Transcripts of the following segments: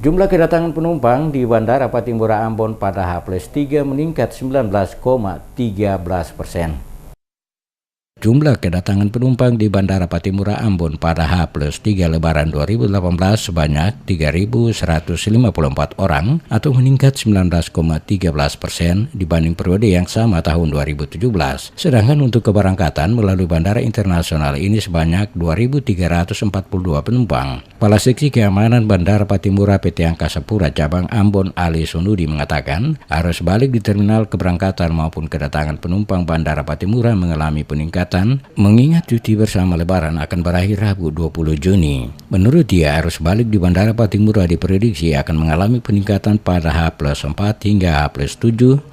Jumlah kedatangan penumpang di Bandara Patimura Ambon pada H+3 meningkat 19,13%. Jumlah kedatangan penumpang di Bandara Patimura Ambon pada H+3 Lebaran 2018 sebanyak 3.154 orang atau meningkat 19,13% dibanding periode yang sama tahun 2017. Sedangkan untuk keberangkatan melalui bandara internasional ini sebanyak 2.342 penumpang. Kepala Seksi Keamanan Bandara Patimura PT Angkasa Pura Cabang Ambon Ali Sunudi mengatakan arus balik di terminal keberangkatan maupun kedatangan penumpang Bandara Patimura mengalami peningkatan mengingat cuti bersama Lebaran akan berakhir Rabu 20 Juni. Menurut dia, arus balik di Bandara Patimura diprediksi akan mengalami peningkatan pada H+4 hingga H+7,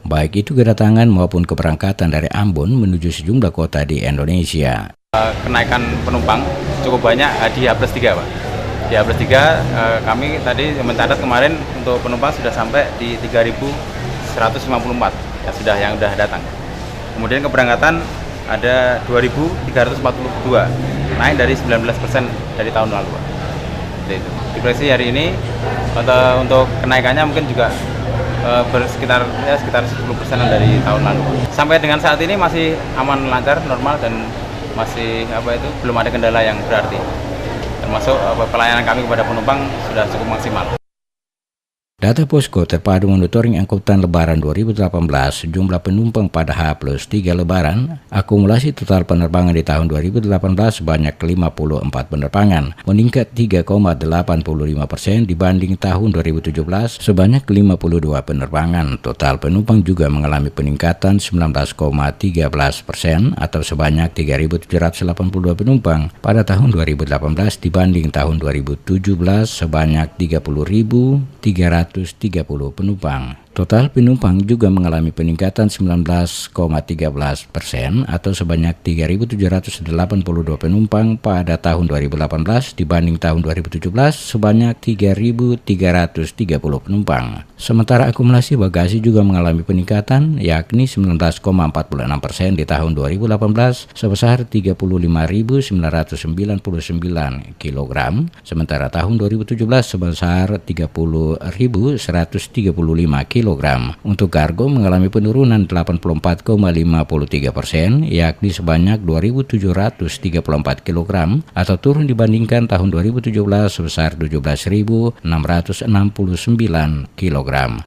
baik itu kedatangan maupun keberangkatan dari Ambon menuju sejumlah kota di Indonesia. Kenaikan penumpang cukup banyak di H+3, Pak. Di H+3 kami tadi mencatat kemarin untuk penumpang sudah sampai di 3.154 yang sudah datang. Kemudian keberangkatan ada 2.342, naik dari 19% dari tahun lalu. Diprediksi hari ini untuk kenaikannya mungkin juga sekitar 10% dari tahun lalu. Sampai dengan saat ini masih aman, lancar, normal, dan masih belum ada kendala yang berarti. Termasuk pelayanan kami kepada penumpang sudah cukup maksimal. Data Posko Terpadu Monitoring Angkutan Lebaran 2018, jumlah penumpang pada H+3 Lebaran, akumulasi total penerbangan di tahun 2018 sebanyak 54 penerbangan, meningkat 3,85% dibanding tahun 2017 sebanyak 52 penerbangan. Total penumpang juga mengalami peningkatan 19,13% atau sebanyak 3.782 penumpang pada tahun 2018 dibanding tahun 2017 sebanyak 30.330 penumpang. Total penumpang juga mengalami peningkatan 19,13% atau sebanyak 3.782 penumpang pada tahun 2018 dibanding tahun 2017 sebanyak 3.330 penumpang. Sementara akumulasi bagasi juga mengalami peningkatan yakni 19,46% di tahun 2018 sebesar 35.999 kg, sementara tahun 2017 sebesar 30.135 kg. Untuk kargo mengalami penurunan 84,53%, yakni sebanyak 2.734 kg atau turun dibandingkan tahun 2017 sebesar 17.669 kg.